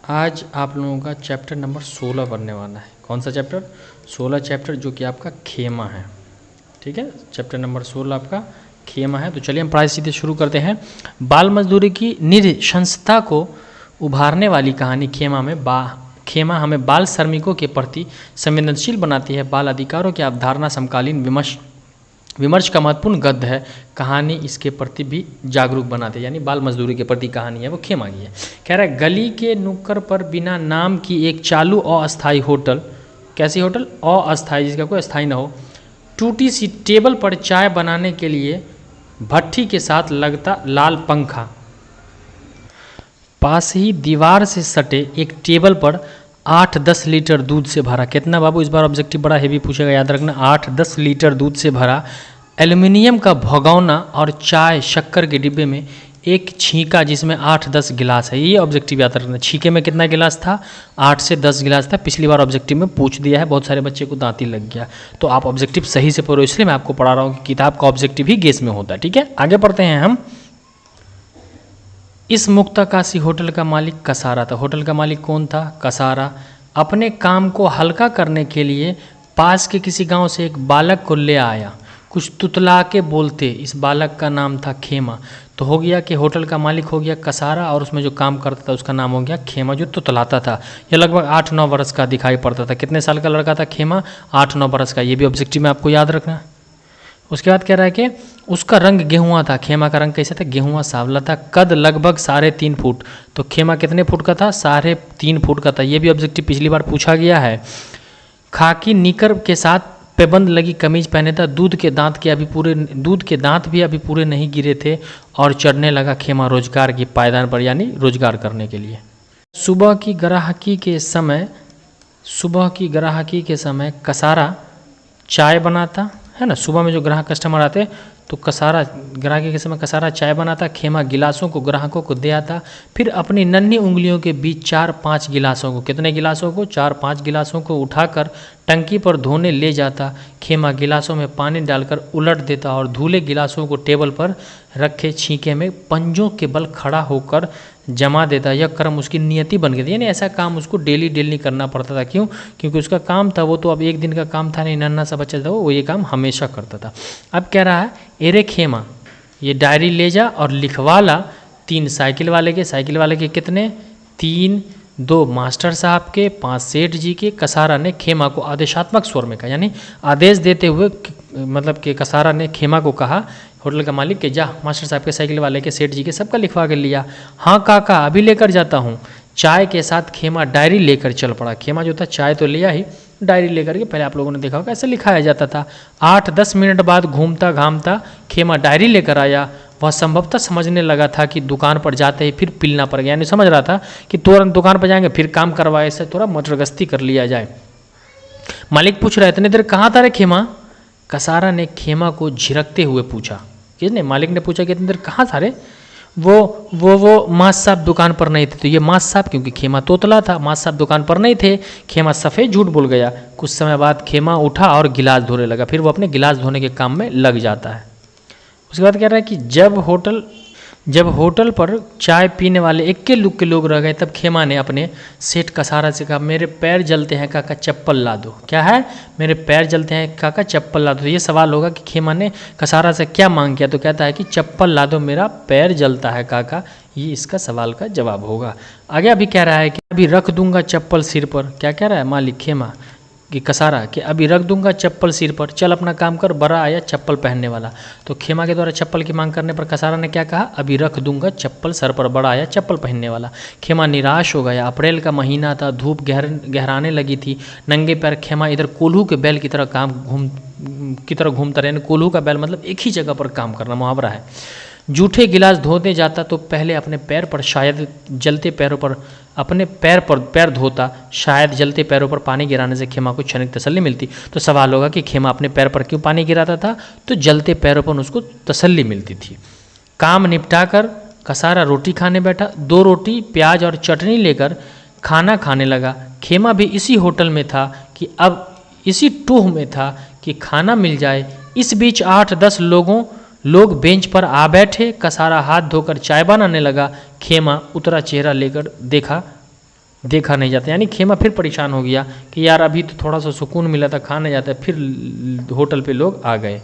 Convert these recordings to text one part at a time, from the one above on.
आज आप लोगों का चैप्टर नंबर 16 बनने वाला है। कौन सा चैप्टर? 16 चैप्टर, जो कि आपका खेमा है। ठीक है, चैप्टर नंबर 16 आपका खेमा है। तो चलिए हम पढ़ाई सीधे शुरू करते हैं। बाल मजदूरी की नृशंसता को उभारने वाली कहानी खेमा हमें बाल श्रमिकों के प्रति संवेदनशील बनाती है। बाल अधिकारों की अवधारणा समकालीन विमर्श का महत्वपूर्ण गद्य है। कहानी इसके प्रति भी जागरूक बनाते हैं, यानी बाल मजदूरी के प्रति कहानी है वो खेमा की है। कह रहा है, गली के नुक्कड़ पर बिना नाम की एक चालू अस्थायी होटल। कैसी होटल? अस्थायी, जिसका कोई स्थायी ना हो। टूटी सी टेबल पर चाय बनाने के लिए भट्ठी के साथ लगता लाल पंखा। पास ही दीवार से सटे एक टेबल पर 8-10 लीटर दूध से भरा। कितना बाबू? इस बार ऑब्जेक्टिव बड़ा हेवी पूछेगा, याद रखना। 8-10 लीटर दूध से भरा एल्युमिनियम का भगोना और चाय शक्कर के डिब्बे में एक छींका जिसमें 8-10 गिलास है। ये ऑब्जेक्टिव याद रखना। छींके में कितना गिलास था? 8 से 10 गिलास था। पिछली बार ऑब्जेक्टिव में पूछ दिया है, बहुत सारे बच्चे को दांती लग गया। तो आप ऑब्जेक्टिव सही से पढ़ो, इसलिए मैं आपको पढ़ा रहा हूँ कि किताब का ऑब्जेक्टिव ही गेस में होता है। ठीक है, आगे पढ़ते हैं हम। इस मुक्ताकाशी होटल का मालिक कसारा था। होटल का मालिक कौन था? कसारा। अपने काम को हल्का करने के लिए पास के किसी गांव से एक बालक को ले आया। कुछ तुतला के बोलते। इस बालक का नाम था खेमा। तो हो गया कि होटल का मालिक हो गया कसारा, और उसमें जो काम करता था उसका नाम हो गया खेमा, जो तुतलाता था। यह लगभग 8-9 वर्ष का दिखाई पड़ता था। कितने साल का लड़का था खेमा? 8-9 वर्ष का। ये भी ऑब्जेक्टिव में आपको याद रखना। उसके बाद कह रहा है कि उसका रंग गेहुआ था। खेमा का रंग कैसा था? गेहुआ सावला था। कद लगभग 3.5 फुट। तो खेमा कितने फुट का था? 3.5 फुट का था। ये भी ऑब्जेक्टिव पिछली बार पूछा गया है। खाकी निकर के साथ पेबंद लगी कमीज पहने था। दूध के दांत भी अभी पूरे नहीं गिरे थे और चढ़ने लगा खेमा रोजगार की पायदान पर, यानी रोजगार करने के लिए। सुबह की ग्राहकी के समय कसारा चाय बनाता है ना। सुबह में जो ग्राहक कस्टमर आते तो ग्राहकी के समय कसारा चाय बनाता। खेमा गिलासों को ग्राहकों को दे आता। फिर अपनी नन्ही उंगलियों के बीच 4-5 गिलासों को, कितने गिलासों को? 4-5 गिलासों को उठाकर टंकी पर धोने ले जाता। खेमा गिलासों में पानी डालकर उलट देता और धुले गिलासों को टेबल पर रखे छींके में पंजों के बल खड़ा होकर जमा देता। यह कर्म उसकी नियति बन गई थी, यानी ऐसा काम उसको डेली करना पड़ता था। क्यों? क्योंकि उसका काम था वो, तो अब एक दिन का काम था नहीं, नन्हा सा बच्चा था वो ये काम हमेशा करता था। अब कह रहा है, एरे खेमा ये डायरी ले जा और लिखवा ला 3 साइकिल वाले के कितने? 3, 2 मास्टर साहब के, 5 सेठ जी के। कसारा ने खेमा को आदेशात्मक स्वर में कहा, यानी आदेश देते हुए, मतलब कि कसारा ने खेमा को कहा, होटल का मालिक, के जा मास्टर साहब के, साइकिल वाले के, सेठ जी के, सबका लिखवा कर लिया। हाँ काका, अभी लेकर जाता हूँ। चाय के साथ खेमा डायरी लेकर चल पड़ा। खेमा जो था चाय तो लिया ही, डायरी लेकर के, पहले आप लोगों ने देखा होगा ऐसे लिखाया जाता था। 8-10 मिनट बाद घूमता घामता खेमा डायरी लेकर आया। वह संभवतः समझने लगा था कि दुकान पर जाते ही फिर पिलना पड़ गया, यानी समझ रहा था कि तुरंत दुकान पर जाएंगे फिर काम करवाए, इससे थोड़ा मटरगस्ती कर लिया जाए। मालिक पूछ रहा है, इतने देर कहाँ था रे खेमा? कसारा ने खेमा को झिरकते हुए पूछा। किसने? मालिक ने पूछा कि इतनी देर कहाँ था रे? वो मास साहब दुकान पर नहीं थे। तो ये मास साहब, क्योंकि खेमा तोतला था, मास साहब दुकान पर नहीं थे। खेमा सफ़ेद झूठ बोल गया। कुछ समय बाद खेमा उठा और गिलास धोने लगा। फिर वो अपने गिलास धोने के काम में लग जाता है। उसके बाद कह रहा है कि जब होटल पर चाय पीने वाले इक्के लुक्के लोग रह गए, तब खेमा ने अपने सेठ कसारा से कहा, मेरे पैर जलते हैं काका, चप्पल ला दो। क्या है? मेरे पैर जलते हैं काका, चप्पल ला दो। ये सवाल होगा कि खेमा ने कसारा से क्या मांग किया, तो कहता है कि चप्पल ला दो, मेरा पैर जलता है काका। ये इसका सवाल का जवाब होगा। आगे अभी कह रहा है कि अभी रख दूंगा चप्पल सिर पर। क्या कह रहा है मालिक खेमा कि कसारा, कि अभी रख दूंगा चप्पल सिर पर, चल अपना काम कर, बड़ा आया चप्पल पहनने वाला। तो खेमा के द्वारा चप्पल की मांग करने पर कसारा ने क्या कहा? अभी रख दूंगा चप्पल सर पर, बड़ा आया चप्पल पहनने वाला। खेमा निराश हो गया। अप्रैल का महीना था, धूप गहराने लगी थी। नंगे पैर खेमा इधर कोल्हू के बैल की तरह घूमता रहे। कोल्हू का बैल मतलब एक ही जगह पर काम करना, मुहावरा है। जूठे गिलास धोने जाता तो पहले अपने पैर पर शायद जलते पैरों पर पैर धोता। शायद जलते पैरों पर पानी गिराने से खेमा को क्षणिक तसल्ली मिलती। तो सवाल होगा कि खेमा अपने पैर पर क्यों पानी गिराता था? तो जलते पैरों पर उसको तसल्ली मिलती थी। काम निपटाकर कसारा रोटी खाने बैठा। 2 रोटी, प्याज और चटनी लेकर खाना खाने लगा। खेमा भी इसी होटल में था कि अब इसी टूह में था कि खाना मिल जाए। इस बीच 8-10 लोग बेंच पर आ बैठे। कसारा हाथ धोकर चाय बनाने लगा। खेमा उतरा चेहरा लेकर देखा देखा नहीं जाता। यानी खेमा फिर परेशान हो गया कि यार अभी तो थोड़ा सा सुकून मिला था, खा नहीं जाता, फिर होटल पे लोग आ गए।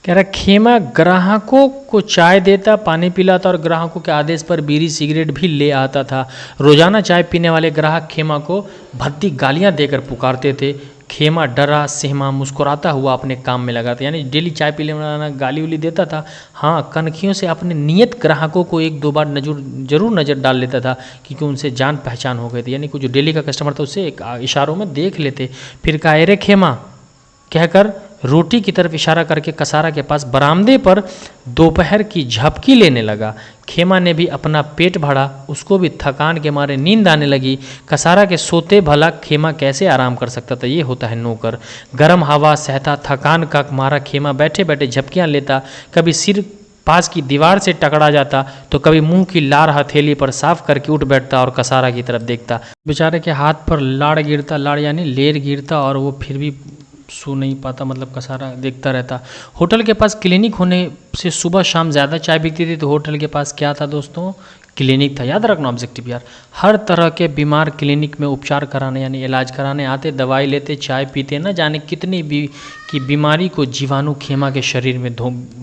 कह रहा खेमा ग्राहकों को चाय देता, पानी पिलाता और ग्राहकों के आदेश पर बीड़ी सिगरेट भी ले आता था। रोजाना चाय पीने वाले ग्राहक खेमा को भद्दी गालियां देकर पुकारते थे। खेमा डरा सहमा मुस्कुराता हुआ अपने काम में लगा था। यानी डेली चाय पीने वाला गाली उली देता था। हाँ, कनखियों से अपने नियत ग्राहकों को एक दो बार जरूर नज़र डाल लेता था, क्योंकि उनसे जान पहचान हो गई थी। यानी कुछ जो डेली का कस्टमर था उससे एक इशारों में देख लेते। फिर कहा अरे खेमा कहकर रोटी की तरफ इशारा करके कसारा के पास बरामदे पर दोपहर की झपकी लेने लगा। खेमा ने भी अपना पेट भरा, उसको भी थकान के मारे नींद आने लगी। कसारा के सोते भला खेमा कैसे आराम कर सकता था, ये होता है नौकर। गर्म हवा सहता, थकान का मारा खेमा बैठे बैठे झपकियां लेता। कभी सिर पास की दीवार से टकरा जाता तो कभी मुंह की लार हथेली पर साफ करके उठ बैठता और कसारा की तरफ देखता। बेचारे के हाथ पर लाड़ गिरता, लाड़ यानी लेर गिरता, और वो फिर भी सो नहीं पाता, मतलब कसारा देखता रहता। होटल के पास क्लिनिक होने से सुबह शाम ज़्यादा चाय बिकती थी, तो होटल के पास क्या था दोस्तों, क्लिनिक था। याद रखना ऑब्जेक्टिव यार, हर तरह के बीमार क्लिनिक में उपचार कराने यानी इलाज कराने आते, दवाई लेते, चाय पीते। न जाने कितनी की बीमारी को जीवाणु खेमा के शरीर में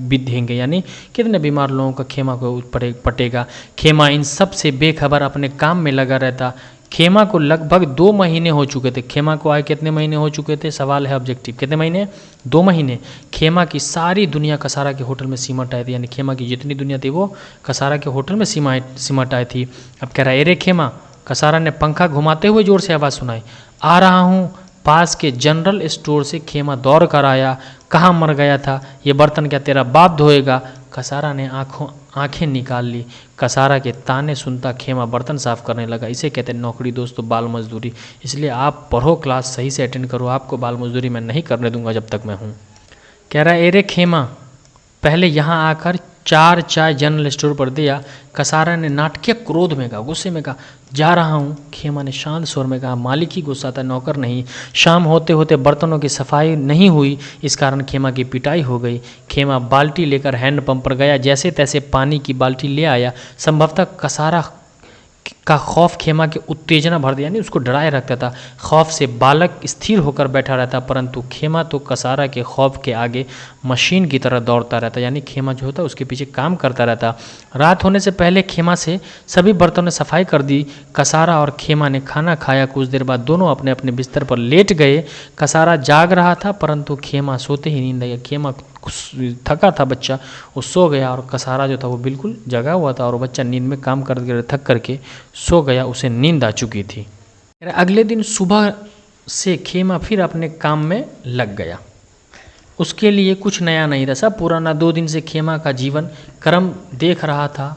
बिधेंगे, यानी कितने बीमार लोगों का खेमा को पटेगा। खेमा इन सब से बेखबर अपने काम में लगा रहता। खेमा को लगभग 2 महीने हो चुके थे। खेमा को आए कितने महीने हो चुके थे, सवाल है ऑब्जेक्टिव, कितने महीने, 2 महीने। खेमा की सारी दुनिया कसारा के होटल में सिमट आई थी, यानी खेमा की जितनी दुनिया थी वो कसारा के होटल में सिमट आई थी। अब कह रहा है अरे खेमा, कसारा ने पंखा घुमाते हुए जोर से आवाज़ सुनाई। आ रहा हूँ। पास के जनरल स्टोर से खेमा दौड़ कर आया। कहाँ मर गया था, ये बर्तन क्या तेरा बाप धोएगा। कसारा ने आंखें निकाल ली। कसारा के ताने सुनता खेमा बर्तन साफ करने लगा। इसे कहते हैं नौकरी दोस्तों, बाल मजदूरी। इसलिए आप पढ़ो, क्लास सही से अटेंड करो, आपको बाल मजदूरी मैं नहीं करने दूंगा जब तक मैं हूँ। कह रहा है अरे खेमा, पहले यहाँ आकर 4 चाय जनरल स्टोर पर दिया। कसारा ने नाटकीय क्रोध में कहा, गुस्से में कहा, जा रहा हूँ। खेमा ने शांत स्वर में कहा, मालिक ही गुस्सा था, नौकर नहीं। शाम होते होते बर्तनों की सफाई नहीं हुई, इस कारण खेमा की पिटाई हो गई। खेमा बाल्टी लेकर हैंडपंप पर गया, जैसे तैसे पानी की बाल्टी ले आया। संभवतः कसारा का खौफ खेमा के उत्तेजना भर दिया, यानी उसको डराए रखता था। खौफ से बालक स्थिर होकर बैठा रहता, परंतु खेमा तो कसारा के खौफ के आगे मशीन की तरह दौड़ता रहता, यानी खेमा जो होता उसके पीछे काम करता रहता। रात होने से पहले खेमा से सभी बर्तनों ने सफाई कर दी। कसारा और खेमा ने खाना खाया। कुछ देर बाद दोनों अपने अपने बिस्तर पर लेट गए। कसारा जाग रहा था, परंतु खेमा सोते ही नींद आ गया। खेमा थका था बच्चा, वो सो गया, और कसारा जो था वो बिल्कुल जगा हुआ था, और बच्चा नींद में काम करके थक करके सो गया, उसे नींद आ चुकी थी। अगले दिन सुबह से खेमा फिर अपने काम में लग गया। उसके लिए कुछ नया नहीं था, सब पुराना। 2 दिन से खेमा का जीवन क्रम देख रहा था।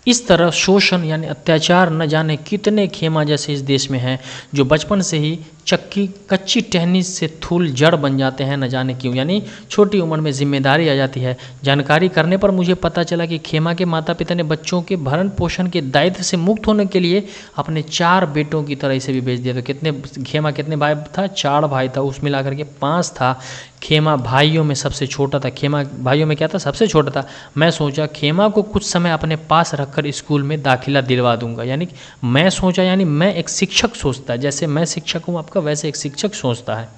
इस तरह शोषण यानी अत्याचार न जाने कितने खेमा जैसे इस देश में हैं, जो बचपन से ही कच्ची टहनी से थूल जड़ बन जाते हैं, न जाने क्यों। यानी छोटी उम्र में जिम्मेदारी आ जाती है। जानकारी करने पर मुझे पता चला कि खेमा के माता पिता ने बच्चों के भरण पोषण के दायित्व से मुक्त होने के लिए अपने 4 बेटों की तरह इसे भी भेज दिया। तो खेमा कितने भाई था, 4 भाई था, उस मिलाकर के 5 था। खेमा भाइयों में सबसे छोटा था। खेमा भाइयों में क्या था, सबसे छोटा था। मैं सोचा खेमा को कुछ समय अपने पास रखकर स्कूल में दाखिला दिलवा दूंगा। यानी मैं सोचा, यानी मैं एक शिक्षक सोचता है, जैसे मैं शिक्षक हूँ आपका, वैसे एक शिक्षक सोचता है।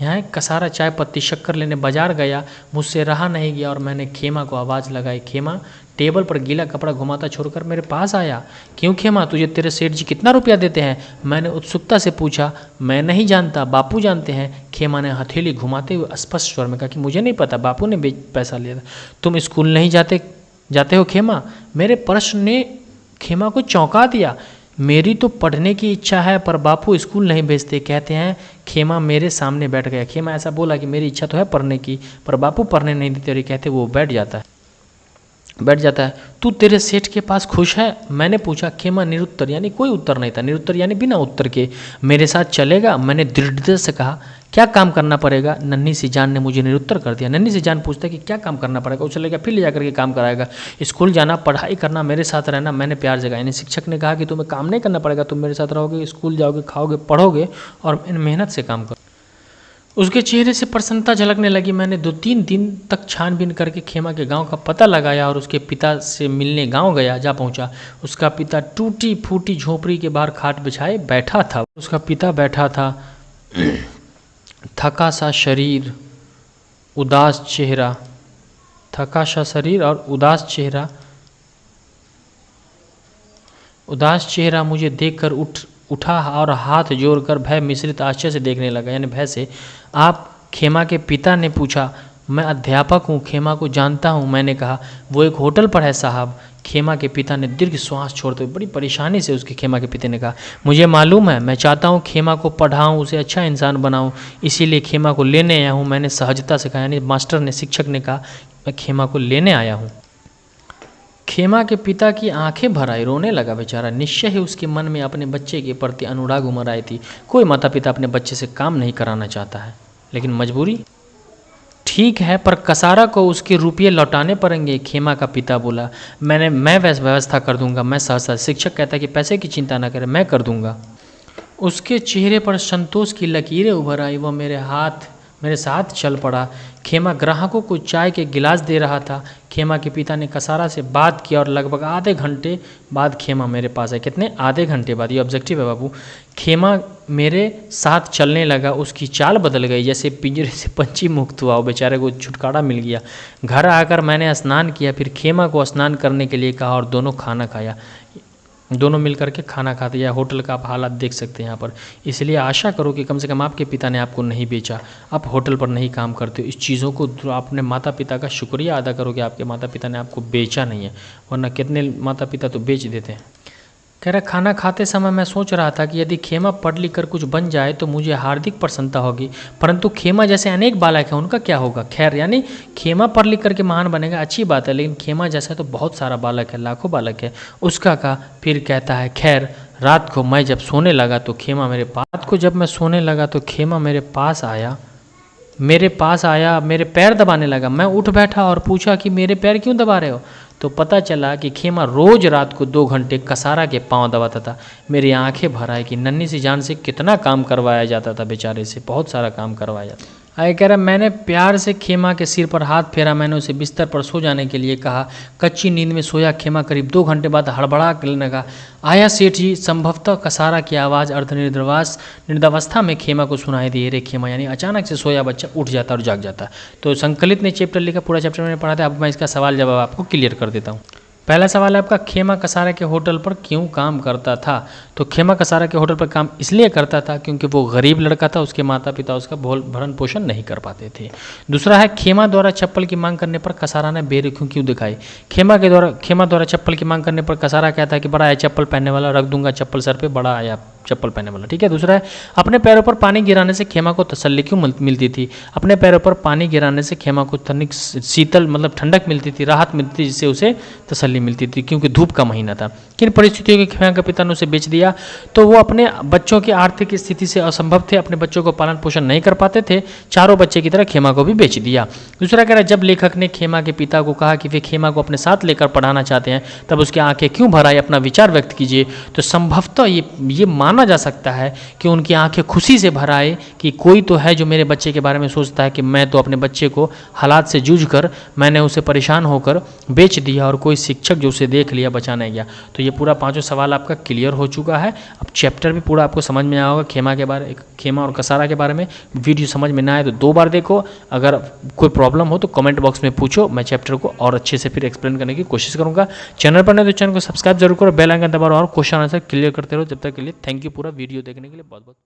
यहाँ कसारा चाय पत्ती शक्कर लेने बाजार गया, मुझसे रहा नहीं गया और मैंने खेमा को आवाज़ लगाई। खेमा टेबल पर गीला कपड़ा घुमाता छोड़कर मेरे पास आया। क्यों खेमा, तुझे तेरे सेठ जी कितना रुपया देते हैं? मैंने उत्सुकता से पूछा। मैं नहीं जानता, बापू जानते हैं। खेमा ने हथेली घुमाते हुए स्पष्ट स्वर में कहा कि मुझे नहीं पता, बापू ने पैसा लिया था। तुम स्कूल नहीं जाते हो खेमा? मेरे प्रश्न ने खेमा को चौंका दिया। मेरी तो पढ़ने की इच्छा है, पर बापू स्कूल नहीं भेजते कहते हैं। खेमा मेरे सामने बैठ गया। खेमा ऐसा बोला कि मेरी इच्छा तो है पढ़ने की, पर बापू पढ़ने नहीं देते, और कहते वो बैठ जाता है। तू तेरे सेठ के पास खुश है? मैंने पूछा। खेमा निरुत्तर, यानी कोई उत्तर नहीं था। निरुत्तर यानी बिना उत्तर के। मेरे साथ चलेगा? मैंने दृढ़ता से कहा। क्या काम करना पड़ेगा? नन्ही सी जान ने मुझे निरुत्तर कर दिया। नन्ही सी जान पूछता कि क्या काम करना पड़ेगा? उसे चलेगा, फिर ले जाकर के काम कराएगा। स्कूल जाना, पढ़ाई करना, मेरे साथ रहना। मैंने प्यार जगाया। यानी शिक्षक ने कहा कि तुम्हें काम नहीं करना पड़ेगा, तुम मेरे साथ रहोगे, स्कूल जाओगे, खाओगे, पढ़ोगे और मेहनत से काम करो। उसके चेहरे से प्रसन्नता झलकने लगी। मैंने 2-3 दिन तक छानबीन करके खेमा के गांव का पता लगाया और उसके पिता से मिलने गांव गया। जा पहुंचा, उसका पिता टूटी फूटी झोपड़ी के बाहर खाट बिछाए बैठा था। उसका पिता बैठा था, थका सा शरीर, उदास चेहरा, थका सा शरीर और उदास चेहरा मुझे देखकर उठा और हाथ जोड़कर भय मिश्रित आश्चर्य से देखने लगा, यानी भय से। आप खेमा के पिता ने पूछा। मैं अध्यापक हूँ, खेमा को जानता हूँ, मैंने कहा। वो एक होटल पर है साहब। खेमा के पिता ने दीर्घ श्वास छोड़ते हुए बड़ी परेशानी से उसके खेमा के पिता ने कहा, मुझे मालूम है, मैं चाहता हूँ खेमा को पढ़ाऊँ, उसे अच्छा इंसान बनाऊँ, इसीलिए खेमा को लेने आया हूँ। मैंने सहजता से कहा, यानी मास्टर ने, शिक्षक ने कहा, मैं खेमा को लेने आया हूँ। खेमा के पिता की आंखें भर आई, रोने लगा बेचारा। निश्चय ही उसके मन में अपने बच्चे के प्रति अनुराग उमड़ आई थी। कोई माता पिता अपने बच्चे से काम नहीं कराना चाहता है, लेकिन मजबूरी। ठीक है, पर कसारा को उसके रुपये लौटाने पड़ेंगे, खेमा का पिता बोला। मैं व्यवस्था कर दूंगा, मैं सहसा। शिक्षक कहता है कि पैसे की चिंता ना करें, मैं कर दूंगा। उसके चेहरे पर संतोष की लकीरें उभर आई। वह मेरे साथ चल पड़ा। खेमा ग्राहकों को चाय के गिलास दे रहा था। खेमा के पिता ने कसारा से बात किया और लगभग आधे घंटे बाद खेमा मेरे पास आया। कितने? आधे घंटे बाद। ये ऑब्जेक्टिव है बाबू। खेमा मेरे साथ चलने लगा। उसकी चाल बदल गई, जैसे पिंजरे से पंछी मुक्त हुआ हो। बेचारे को छुटकारा मिल गया। घर आकर मैंने स्नान किया, फिर खेमा को स्नान करने के लिए कहा और दोनों खाना खाया। दोनों मिलकर के खाना खाते। या होटल का आप हालात देख सकते हैं यहाँ पर। इसलिए आशा करो कि कम से कम आपके पिता ने आपको नहीं बेचा, आप होटल पर नहीं काम करते हो। इस चीज़ों को अपने माता पिता का शुक्रिया अदा करो कि आपके माता पिता ने आपको बेचा नहीं है, वरना कितने माता पिता तो बेच देते हैं। कह रहा, खाना खाते समय मैं सोच रहा था कि यदि खेमा पढ़ लिख कर कुछ बन जाए तो मुझे हार्दिक प्रसन्नता होगी, परंतु खेमा जैसे अनेक बालक हैं, उनका क्या होगा। खैर, यानी खेमा पढ़ लिख करके महान बनेगा, अच्छी बात है, लेकिन खेमा जैसा तो बहुत सारा बालक है, लाखों बालक है, उसका का। फिर कहता है, खैर रात को मैं जब सोने लगा तो खेमा मेरे पास आया, मेरे पैर दबाने लगा। मैं उठ बैठा और पूछा कि मेरे पैर क्यों दबा रहे हो। तो पता चला कि खेमा रोज रात को 2 घंटे कसारा के पांव दबाता था। मेरी आंखें भर आई कि नन्ही सी जान से कितना काम करवाया जाता था, बेचारे से बहुत सारा काम करवाया जाता। आगे कह रहा, मैंने प्यार से खेमा के सिर पर हाथ फेरा। मैंने उसे बिस्तर पर सो जाने के लिए कहा। कच्ची नींद में सोया खेमा करीब 2 घंटे बाद हड़बड़ा कर लगा। आया सेठ जी। संभवतः कसारा की आवाज़ निर्दावस्था में खेमा को सुनाई दी। रे खेमा, यानी अचानक से सोया बच्चा उठ जाता और जाग जाता। तो संकलित ने चैप्टर लिखा, पूरा चैप्टर मैंने पढ़ा था। अब मैं इसका सवाल जवाब आपको क्लियर कर देता हूँ। पहला सवाल है आपका, खेमा कसारा के होटल पर क्यों काम करता था। तो खेमा कसारा के होटल पर काम इसलिए करता था क्योंकि वो गरीब लड़का था, उसके माता पिता उसका भरण पोषण नहीं कर पाते थे। दूसरा है, खेमा द्वारा चप्पल की मांग करने पर कसारा ने बेरुखी क्यों दिखाई। खेमा द्वारा चप्पल की मांग करने पर कसारा कहता है कि बड़ा आया चप्पल पहनने वाला, रख दूंगा चप्पल सर पे, बड़ा आया चप्पल पहनने वाला। ठीक है। दूसरा है, अपने पैरों पर पानी गिराने से खेमा को तसल्ली क्यों मिलती थी। अपने पैरों पर पानी गिराने से खेमा को तनिक शीतल मतलब ठंडक मिलती थी, राहत मिलती थी, जिससे उसे तसल्ली मिलती थी, क्योंकि धूप का महीना था। किन परिस्थितियों में खेमा के पिता ने उसे बेच दिया। तो वो अपने बच्चों की आर्थिक स्थिति से असंभव थे, अपने बच्चों को पालन पोषण नहीं कर पाते थे, चारों बच्चे की तरह खेमा को भी बेच दिया। दूसरा कह रहा है, जब लेखक ने खेमा के पिता को कहा कि वे खेमा को अपने साथ लेकर पढ़ाना चाहते हैं, तब उसकी आंखें क्यों भर आई, अपना विचार व्यक्त कीजिए। तो संभवतः ये माना जा सकता है कि उनकी आंखें खुशी से भर आए कि कोई तो है जो मेरे बच्चे के बारे में सोचता है कि मैं तो अपने बच्चे को हालात से जूझकर मैंने उसे परेशान होकर बेच दिया और कोई शिक्षक जो उसे देख लिया बचा नहीं गया। तो ये पूरा 5 सवाल आपका क्लियर हो चुका है। अब चैप्टर भी पूरा आपको समझ में आया होगा खेमा और कसारा के बारे में। वीडियो समझ में ना आए तो 2 बार देखो। अगर कोई प्रॉब्लम हो तो कमेंट बॉक्स में पूछो, मैं चैप्टर को और अच्छे से फिर एक्सप्लेन करने की कोशिश करूंगा। चैनल पर नहीं तो चैनल को सब्सक्राइब जरूर करो, बेल आइकन दबाओ और क्वेश्चन आंसर क्लियर करते रहो। जब तक के लिए थैंक यू पूरा वीडियो देखने के लिए बहुत बहुत।